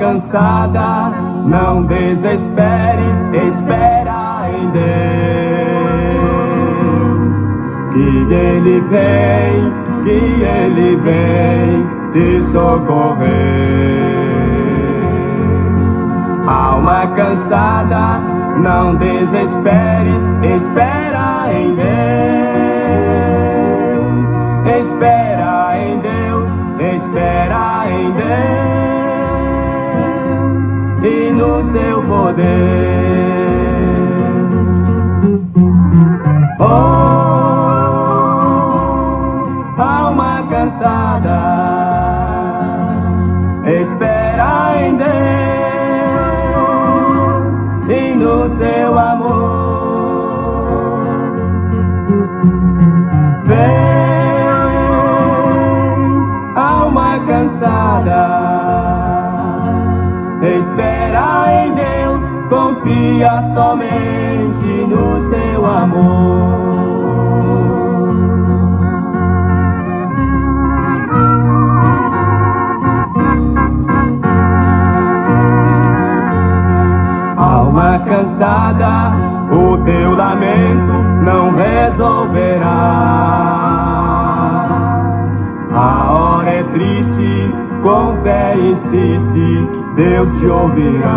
cansada, não desesperes, espera em Deus. Que Ele vem te socorrer. Alma cansada, não desesperes, espera em Deus. Espera em Deus, espera em Deus e no seu poder. Oh, alma cansada, espera em Deus e no seu amor. Espera em Deus, confia somente no seu amor. Alma cansada, o teu lamento não resolverá. A hora é triste, com fé insiste, Deus te ouvirá.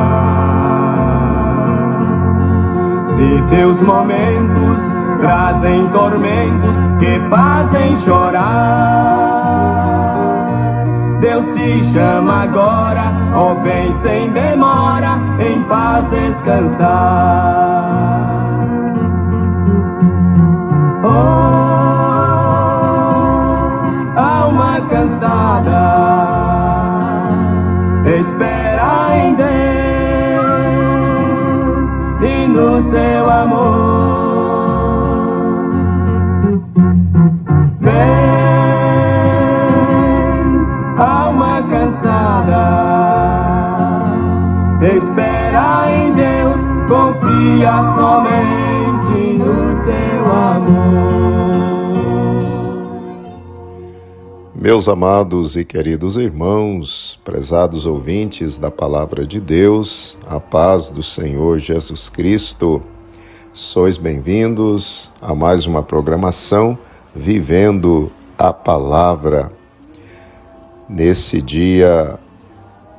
Se teus momentos trazem tormentos que fazem chorar, Deus te chama agora, ó vem sem demora, em paz descansar. Cansada, espera em Deus e no seu amor. Vem, alma cansada, espera em Deus, confia somente no seu amor. Meus amados e queridos irmãos, prezados ouvintes da Palavra de Deus, a paz do Senhor Jesus Cristo, sois bem-vindos a mais uma programação Vivendo a Palavra. Nesse dia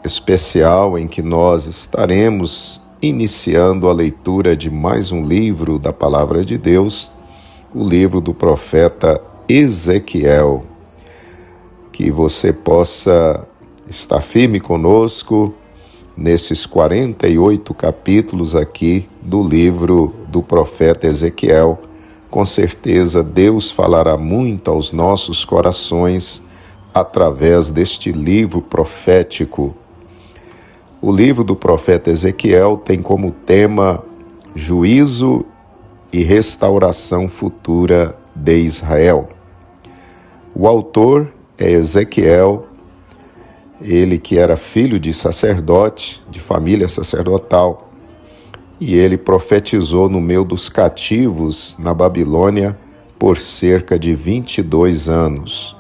especial em que nós estaremos iniciando a leitura de mais um livro da Palavra de Deus, o livro do profeta Ezequiel. Que você possa estar firme conosco nesses 48 capítulos aqui do livro do profeta Ezequiel. Com certeza Deus falará muito aos nossos corações através deste livro profético. O livro do profeta Ezequiel tem como tema juízo e restauração futura de Israel. O autor é Ezequiel, ele que era filho de sacerdote, de família sacerdotal, e ele profetizou no meio dos cativos na Babilônia por cerca de 22 anos.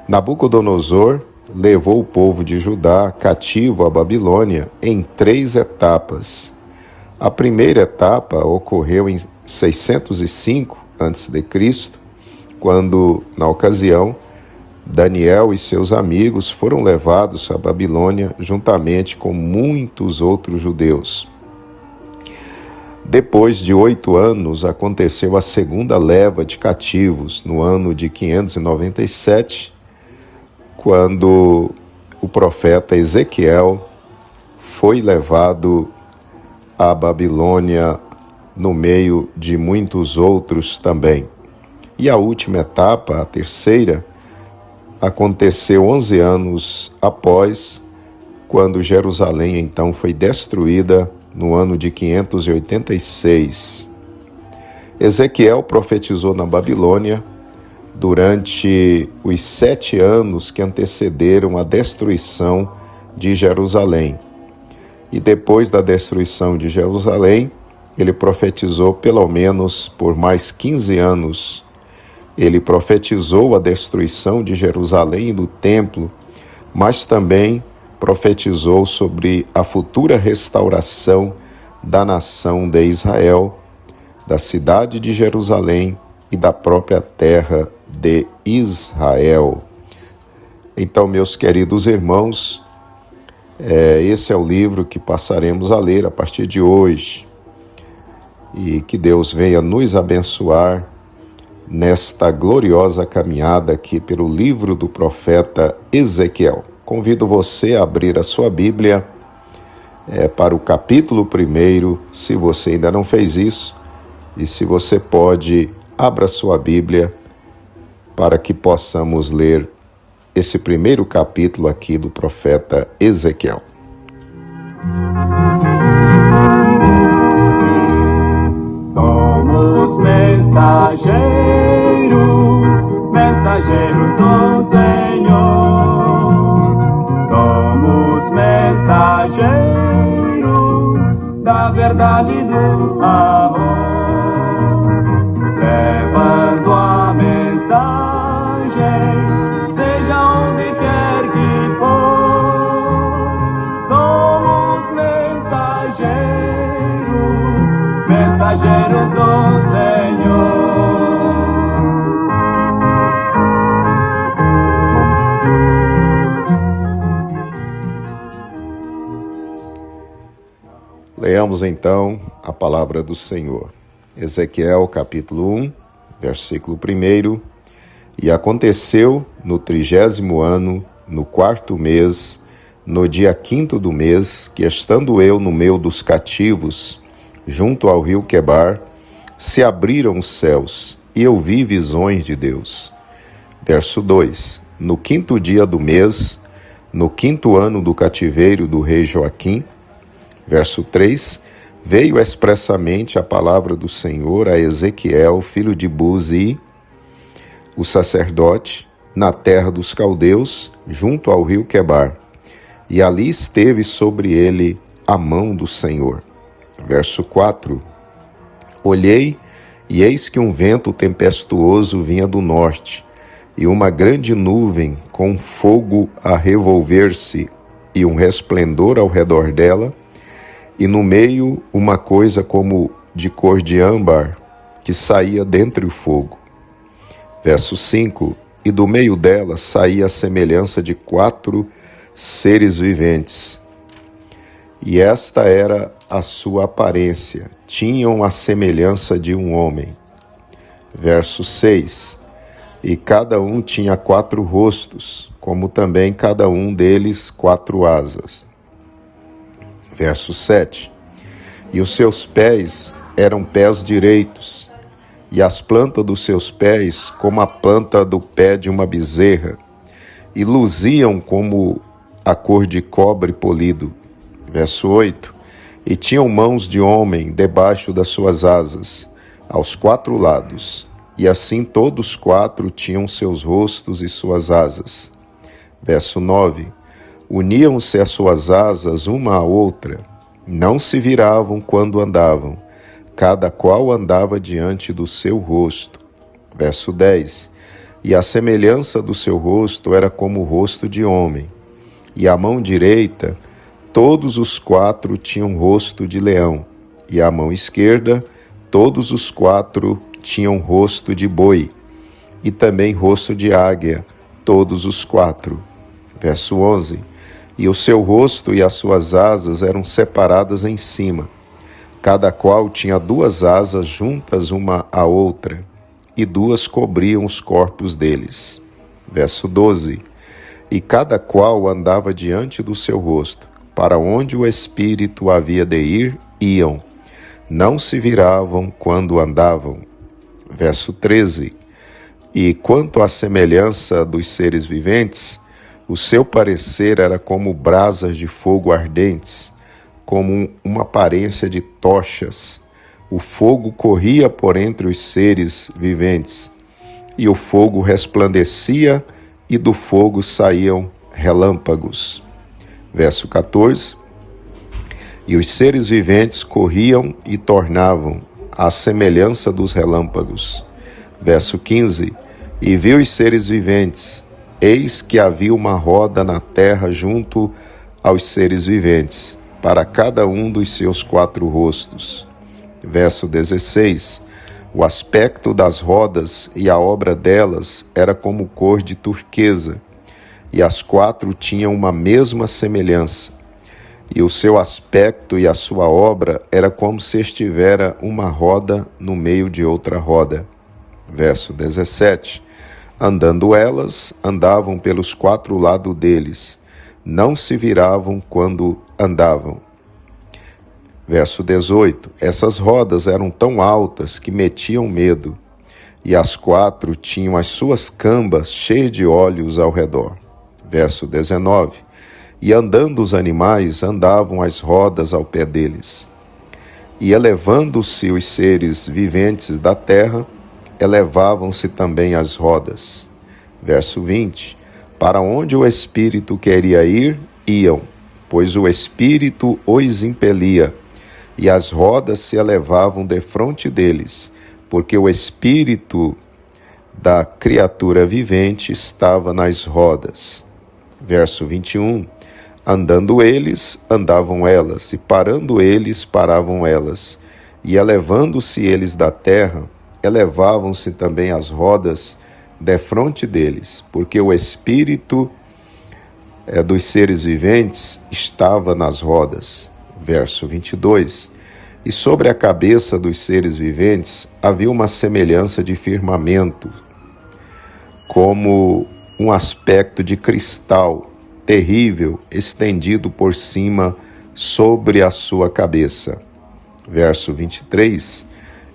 Nabucodonosor levou o povo de Judá cativo à Babilônia em 3 etapas. A primeira etapa ocorreu em 605 a.C., quando, na ocasião, Daniel e seus amigos foram levados à Babilônia juntamente com muitos outros judeus. Depois de 8 anos, aconteceu a segunda leva de cativos, no ano de 597, quando o profeta Ezequiel foi levado à Babilônia no meio de muitos outros também. E a última etapa, a terceira, aconteceu 11 anos após, quando Jerusalém então foi destruída no ano de 586. Ezequiel profetizou na Babilônia durante os 7 anos que antecederam a destruição de Jerusalém. E depois da destruição de Jerusalém, ele profetizou pelo menos por mais 15 anos. Ele profetizou a destruição de Jerusalém e do templo, mas também profetizou sobre a futura restauração da nação de Israel, da cidade de Jerusalém e da própria terra de Israel. Então, meus queridos irmãos, esse é o livro que passaremos a ler a partir de hoje. E que Deus venha nos abençoar nesta gloriosa caminhada aqui pelo livro do profeta Ezequiel. Convido você a abrir a sua Bíblia para o capítulo 1, se você ainda não fez isso. E se você pode, abra sua Bíblia para que possamos ler esse primeiro capítulo aqui do profeta Ezequiel. Somos mensageiros do Senhor. Somos mensageiros da verdade e do amor, levando a mensagem, seja onde quer que for. Somos mensageiros do Senhor. Leamos então a palavra do Senhor. Ezequiel capítulo 1, versículo 1. E aconteceu no 30º ano, no 4º mês, no dia 5º do mês, que estando eu no meio dos cativos, junto ao rio Quebar, se abriram os céus, e eu vi visões de Deus. Verso 2. No 5º dia do mês, no 5º ano do cativeiro do rei Joaquim. Verso 3. Veio expressamente a palavra do Senhor a Ezequiel, filho de Buzi, o sacerdote, na terra dos caldeus, junto ao rio Quebar. E ali esteve sobre ele a mão do Senhor. Verso 4. Olhei, e eis que um vento tempestuoso vinha do norte, e uma grande nuvem com fogo a revolver-se, e um resplendor ao redor dela, e no meio uma coisa como de cor de âmbar, que saía dentre o fogo. Verso 5. E do meio dela saía a semelhança de 4 seres viventes. E esta era a sua aparência, tinham a semelhança de um homem. Verso 6. E cada um tinha 4 rostos, como também cada um deles 4 asas. Verso 7. E os seus pés eram pés direitos, e as plantas dos seus pés como a planta do pé de uma bezerra, e luziam como a cor de cobre polido. Verso 8. E tinham mãos de homem debaixo das suas asas, aos 4 lados, e assim todos 4 tinham seus rostos e suas asas. Verso 9. Uniam-se as suas asas uma à outra, não se viravam quando andavam, cada qual andava diante do seu rosto. Verso 10. E a semelhança do seu rosto era como o rosto de homem, e a mão direita, todos os 4 tinham rosto de leão, e a mão esquerda, todos os 4 tinham rosto de boi, e também rosto de águia, todos os 4. Verso 11. E o seu rosto e as suas asas eram separadas em cima, cada qual tinha 2 asas juntas uma à outra, e 2 cobriam os corpos deles. Verso 12. E cada qual andava diante do seu rosto, para onde o Espírito havia de ir, iam, não se viravam quando andavam. Verso 13. E quanto à semelhança dos seres viventes, o seu parecer era como brasas de fogo ardentes, como uma aparência de tochas. O fogo corria por entre os seres viventes, e o fogo resplandecia, e do fogo saíam relâmpagos. Verso 14. E os seres viventes corriam e tornavam à semelhança dos relâmpagos. Verso 15. E viu os seres viventes, eis que havia uma roda na terra junto aos seres viventes, para cada um dos seus 4 rostos. Verso 16. O aspecto das rodas e a obra delas era como cor de turquesa, e as 4 tinham uma mesma semelhança. E o seu aspecto e a sua obra era como se estivera uma roda no meio de outra roda. Verso 17. Andando elas, andavam pelos 4 lados deles, não se viravam quando andavam. Verso 18. Essas rodas eram tão altas que metiam medo, e as 4 tinham as suas cambas cheias de olhos ao redor. Verso 19. E andando os animais, andavam as rodas ao pé deles. E elevando-se os seres viventes da terra, elevavam-se também as rodas. Verso 20. Para onde o Espírito queria ir, iam, pois o Espírito os impelia, e as rodas se elevavam defronte deles, porque o Espírito da criatura vivente estava nas rodas. Verso 21. Andando eles, andavam elas, e parando eles, paravam elas. E elevando-se eles da terra, elevavam-se também as rodas defronte deles, porque o Espírito dos seres viventes estava nas rodas. Verso 22. E sobre a cabeça dos seres viventes havia uma semelhança de firmamento, como um aspecto de cristal terrível estendido por cima sobre a sua cabeça. Verso 23.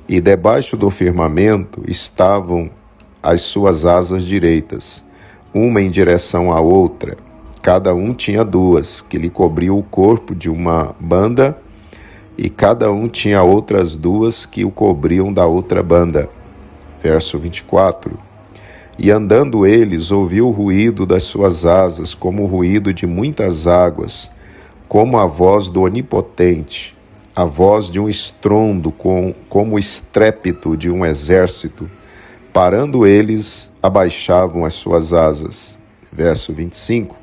E debaixo do firmamento estavam as suas asas direitas, uma em direção à outra. Cada um tinha 2, que lhe cobriam o corpo de uma banda, e cada um tinha outras 2 que o cobriam da outra banda. Verso 24. E andando eles, ouviu o ruído das suas asas, como o ruído de muitas águas, como a voz do Onipotente, a voz de um estrondo, como o estrépito de um exército. Parando eles, abaixavam as suas asas. Verso 25.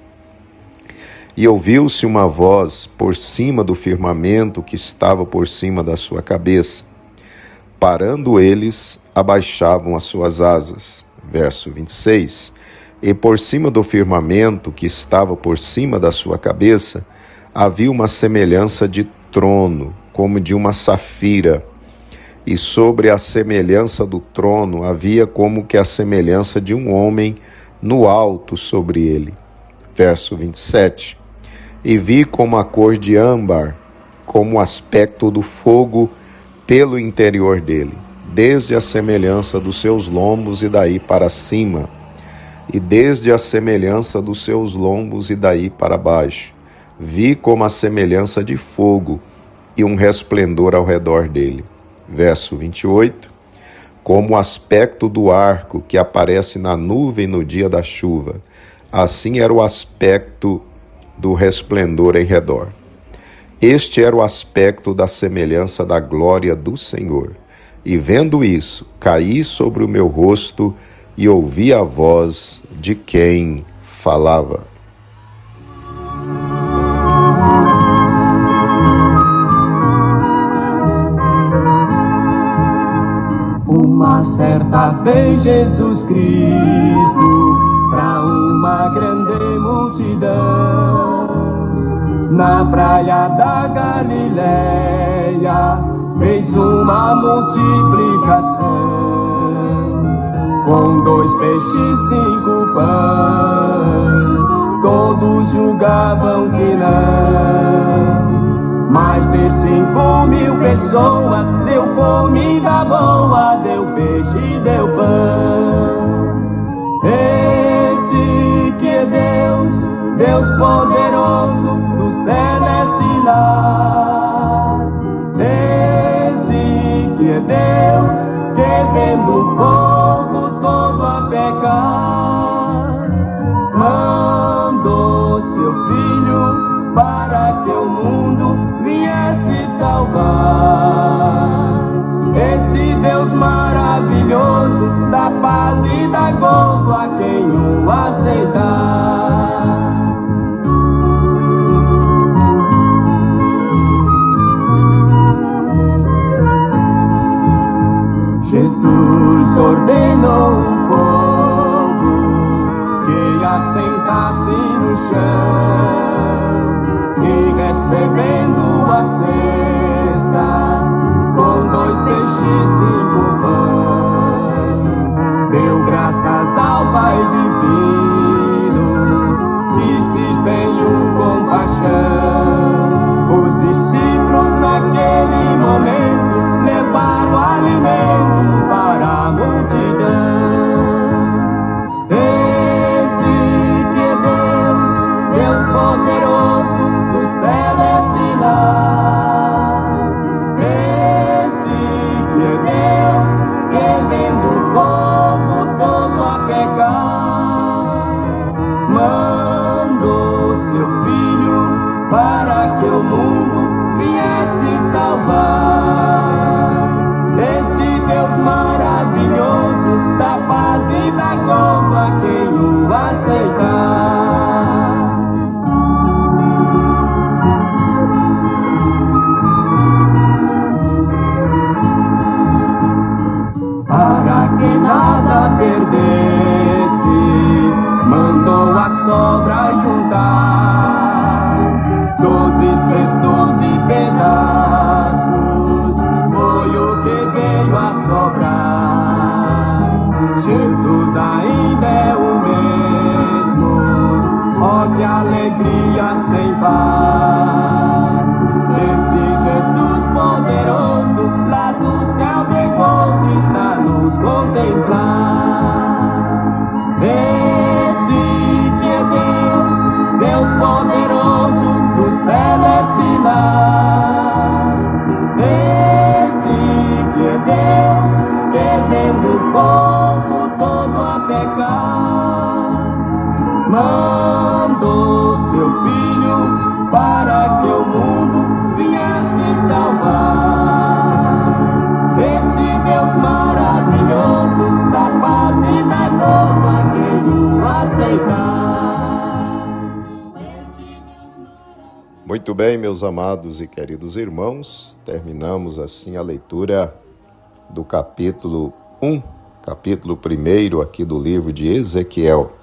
E ouviu-se uma voz por cima do firmamento que estava por cima da sua cabeça. Parando eles, abaixavam as suas asas. Verso 26. E por cima do firmamento que estava por cima da sua cabeça, havia uma semelhança de trono, como de uma safira. E sobre a semelhança do trono havia como que a semelhança de um homem no alto sobre ele. Verso 27. E vi como a cor de âmbar, como o aspecto do fogo pelo interior dele, desde a semelhança dos seus lombos e daí para cima, e desde a semelhança dos seus lombos e daí para baixo. Vi como a semelhança de fogo e um resplendor ao redor dele. Verso 28. Como o aspecto do arco que aparece na nuvem no dia da chuva, assim era o aspecto do resplendor em redor. Este era o aspecto da semelhança da glória do Senhor. E vendo isso, caí sobre o meu rosto e ouvi a voz de quem falava. Uma certa vez Jesus Cristo, para uma grande multidão, na praia da Galileia, fez uma multiplicação, com 2 peixes e 5 pães, todos julgavam que não, mas de 5.000 pessoas deu comida boa, deu peixe e deu pão. Este que é Deus, Deus poderoso do celeste lar. Este que é Deus, que vendo o povo todo a pecar, mandou seu Filho para que o mundo viesse salvar. Este Deus maravilhoso, da paz e da gozo a quem o aceitar. Jesus ordenou o povo que assentasse no chão e recebendo a cesta com 2 peixes e 5 pães, deu graças ao Pai divino, disse: tenho compaixão. Os discípulos naquele momento levaram alimento para a multidão. Este que é Deus, Deus poderoso do celeste lar. Este que é Deus, que vendo o povo todo a pecar, mandou seu Filho para que o mundo viesse salvar. Este Deus maravilhoso, da paz e da gozo a quem o aceitar. Para que nada perdesse, mandou a sobra juntar, 12 cestos de pedaços, foi o que veio a sobrar. Jesus ainda é o mesmo, ó que alegria sem par. Este Jesus poderoso, lá do céu de gozo, está nos contemplar. Este que é Deus, Deus poderoso do celeste lar. Este que é Deus, que vendo o povo todo a pecar, mandou seu Filho para que o mundo viesse salvar. Este Deus maravilhoso, da paz e da gozo a quem o aceitar. Muito bem, meus amados e queridos irmãos, terminamos assim a leitura do capítulo 1 aqui do livro de Ezequiel.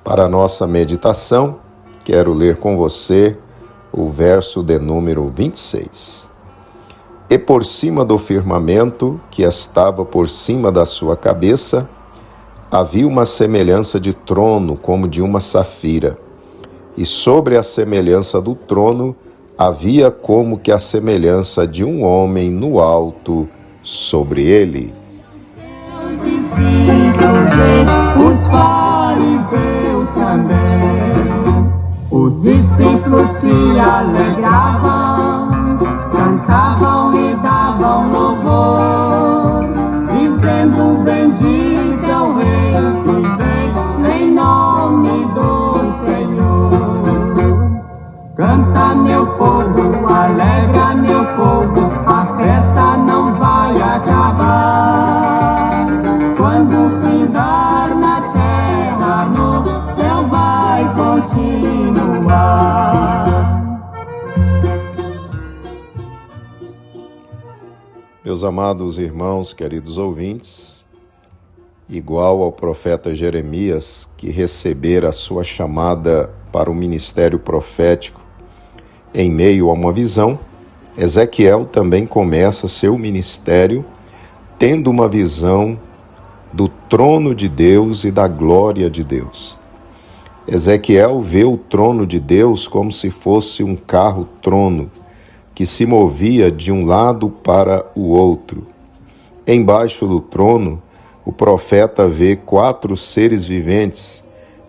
Para a nossa meditação, quero ler com você o verso de número 26. E por cima do firmamento, que estava por cima da sua cabeça, havia uma semelhança de trono como de uma safira, e sobre a semelhança do trono havia como que a semelhança de um homem no alto sobre ele. Os fariseus também, os discípulos se alegravam, cantavam e davam louvor, dizendo: bendito é o Rei que vem em nome do Senhor. Canta, meu povo, alegra, meu povo, a festa não vai acabar. Quando findar na terra, no céu vai continuar. Meus amados irmãos, queridos ouvintes, igual ao profeta Jeremias, que recebera a sua chamada para o ministério profético em meio a uma visão, Ezequiel também começa seu ministério tendo uma visão do trono de Deus e da glória de Deus. Ezequiel vê o trono de Deus como se fosse um carro-trono que se movia de um lado para o outro. Embaixo do trono, o profeta vê 4 seres viventes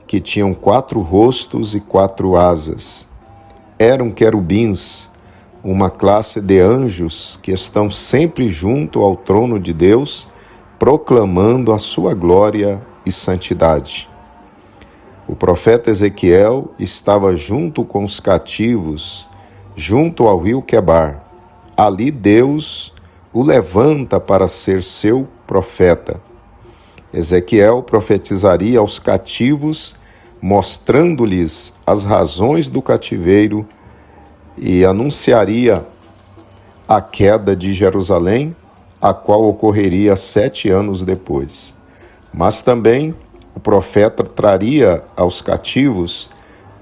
que tinham 4 rostos e 4 asas. Eram querubins, uma classe de anjos que estão sempre junto ao trono de Deus, proclamando a sua glória e santidade. O profeta Ezequiel estava junto com os cativos, junto ao rio Quebar. Ali Deus o levanta para ser seu profeta. Ezequiel profetizaria aos cativos, mostrando-lhes as razões do cativeiro, e anunciaria a queda de Jerusalém, a qual ocorreria 7 anos depois. Mas também o profeta traria aos cativos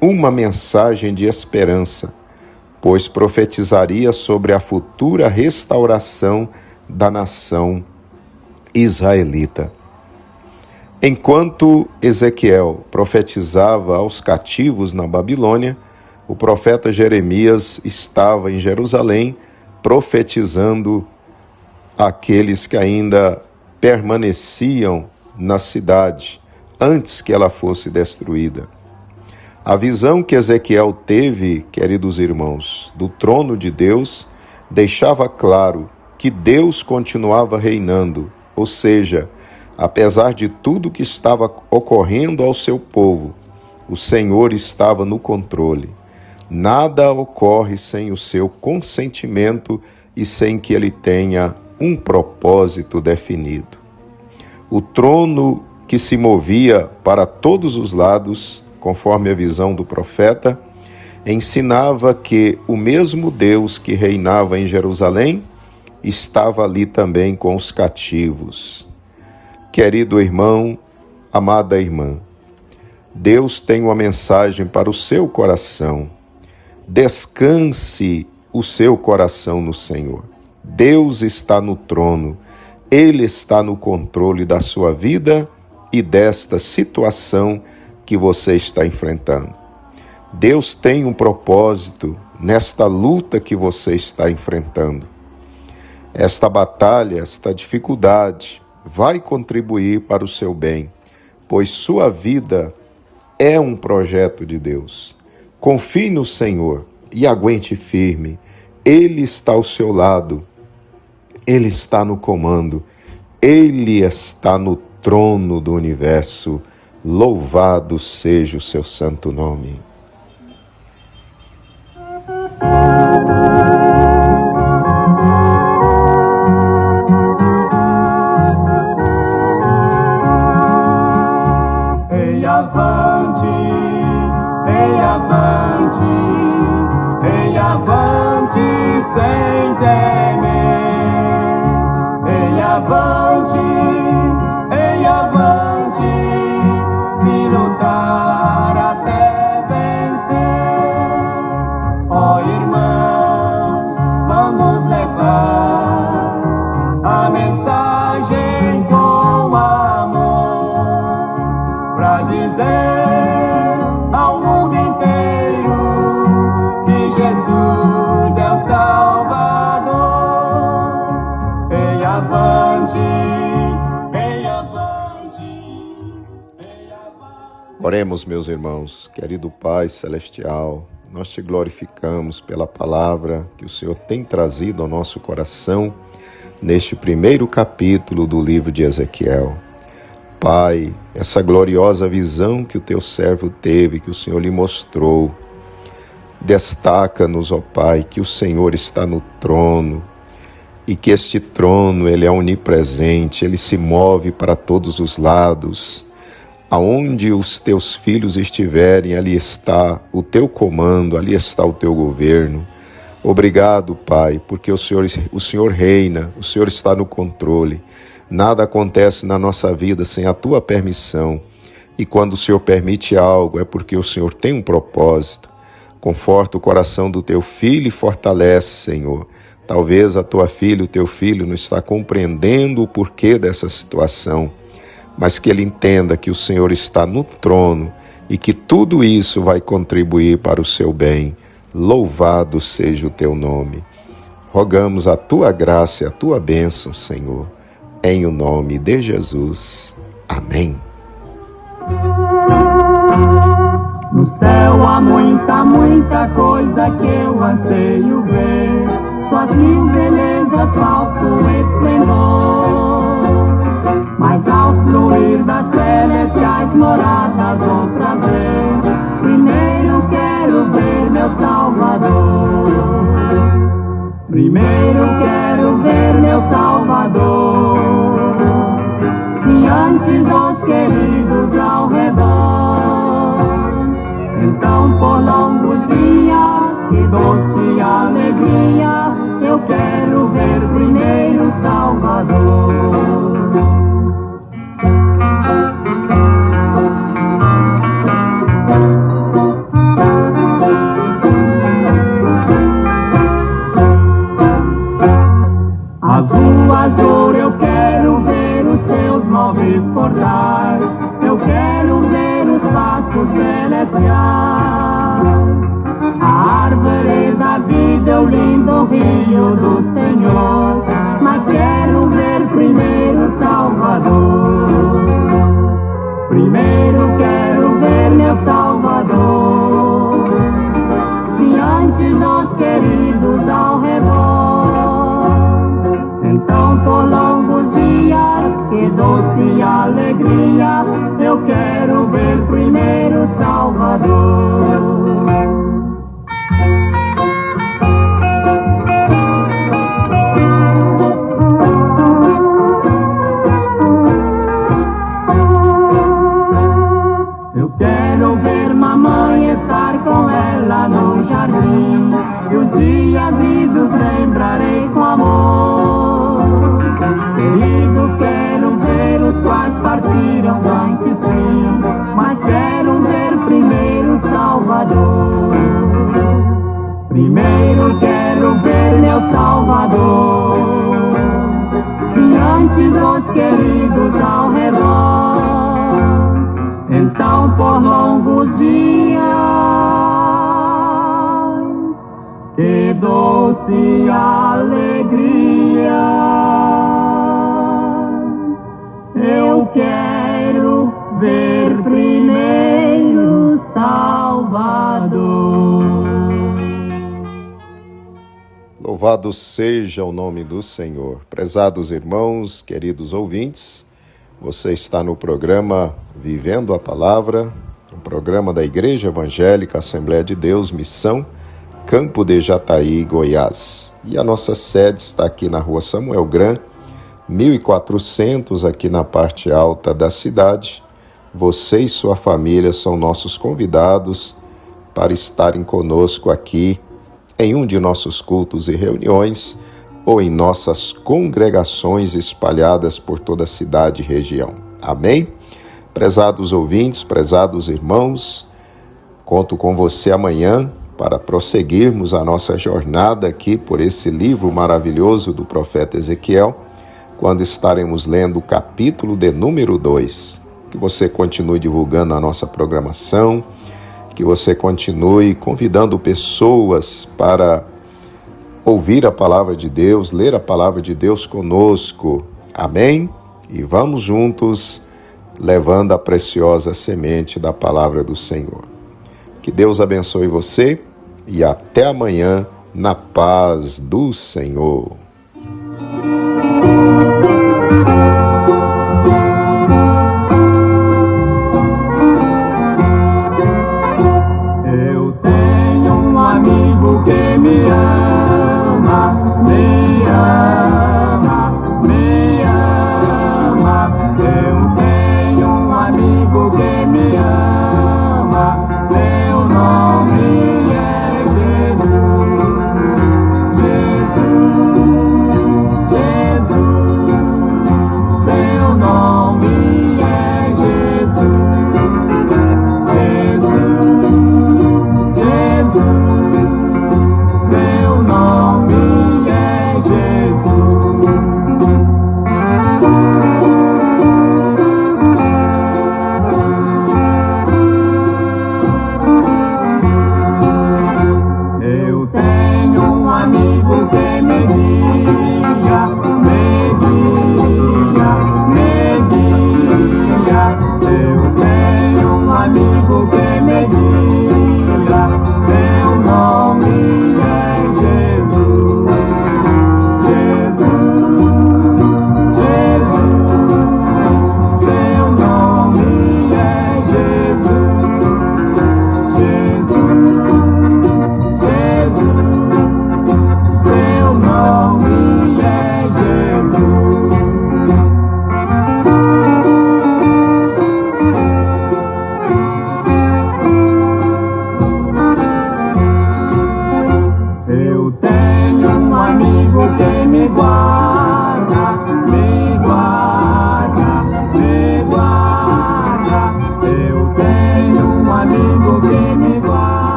uma mensagem de esperança, pois profetizaria sobre a futura restauração da nação israelita. Enquanto Ezequiel profetizava aos cativos na Babilônia, o profeta Jeremias estava em Jerusalém profetizando àqueles que ainda permaneciam na cidade antes que ela fosse destruída. A visão que Ezequiel teve, queridos irmãos, do trono de Deus, deixava claro que Deus continuava reinando, ou seja, apesar de tudo que estava ocorrendo ao seu povo, o Senhor estava no controle. Nada ocorre sem o seu consentimento e sem que ele tenha um propósito definido. O trono que se movia para todos os lados, conforme a visão do profeta, ensinava que o mesmo Deus que reinava em Jerusalém estava ali também com os cativos. Querido irmão, amada irmã, Deus tem uma mensagem para o seu coração. Descanse o seu coração no Senhor. Deus está no trono, Ele está no controle da sua vida e desta situação que você está enfrentando. Deus tem um propósito nesta luta que você está enfrentando. Esta batalha, esta dificuldade, vai contribuir para o seu bem, pois sua vida é um projeto de Deus. Confie no Senhor e aguente firme. Ele está ao seu lado, Ele está no comando, Ele está no trono do universo. Louvado seja o seu santo nome. Avante sem temer, avante, se lutar até vencer. Ó irmão, vamos levar a mensagem com amor, pra dizer ao mundo inteiro que Jesus é o Salvador. Ei, avante, ei, avante, ei, avante. Oremos, meus irmãos. Querido Pai Celestial, nós te glorificamos pela palavra que o Senhor tem trazido ao nosso coração neste primeiro capítulo do livro de Ezequiel. Pai, essa gloriosa visão que o teu servo teve, que o Senhor lhe mostrou, destaca-nos, ó Pai, que o Senhor está no trono e que este trono, ele é onipresente, ele se move para todos os lados. Aonde os teus filhos estiverem, ali está o teu comando, ali está o teu governo. Obrigado, Pai, porque o Senhor reina, o Senhor está no controle. Nada acontece na nossa vida sem a tua permissão. E quando o Senhor permite algo, é porque o Senhor tem um propósito. Conforta o coração do teu filho e fortalece, Senhor. Talvez a tua filha, o teu filho não está compreendendo o porquê dessa situação, mas que ele entenda que o Senhor está no trono e que tudo isso vai contribuir para o seu bem. Louvado seja o teu nome. Rogamos a tua graça e a tua bênção, Senhor, em o nome de Jesus. Amém. No céu há muita coisa que eu anseio ver, suas mil belezas, fausto esplendor. Mas ao fluir das celestiais moradas vou prazer, primeiro quero ver meu Salvador. Primeiro quero ver meu Salvador. Se antes dos queridos ao redor, então por longos dias, que doce alegria, eu quero ver primeiro Salvador. seus móveis portar. Eu quero ver os passos celestiais. A árvore da vida é o lindo rio do Senhor, mas quero ver primeiro Salvador. Primeiro quero ver meu Salvador. Se antes dos queridos ao redor, então por longos dias, que doce alegria, eu quero ver primeiro Salvador. Eu quero ver mamãe estar com ela no jardim, e os dias idos lembrarei com amor. Queridos, quero ver os quais partiram antes sim, mas quero ver primeiro Salvador. Primeiro quero ver meu Salvador. Se antes dos queridos ao redor, então por longos dias, que doce alegria, eu quero ver primeiro Salvador. Louvado seja o nome do Senhor. Prezados irmãos, queridos ouvintes, você está no programa Vivendo a Palavra, um programa da Igreja Evangélica Assembleia de Deus, Missão, Campo de Jataí, Goiás. E a nossa sede está aqui na Rua Samuel Gran, 1400, aqui na parte alta da cidade. Você e sua família são nossos convidados para estarem conosco aqui em um de nossos cultos e reuniões ou em nossas congregações espalhadas por toda a cidade e região. Amém? Prezados ouvintes, prezados irmãos, conto com você amanhã para prosseguirmos a nossa jornada aqui por esse livro maravilhoso do profeta Ezequiel, quando estaremos lendo o capítulo de número 2. Que você continue divulgando a nossa programação, que você continue convidando pessoas para ouvir a palavra de Deus, ler a palavra de Deus conosco. Amém? E vamos juntos levando a preciosa semente da palavra do Senhor. Que Deus abençoe você e até amanhã na paz do Senhor.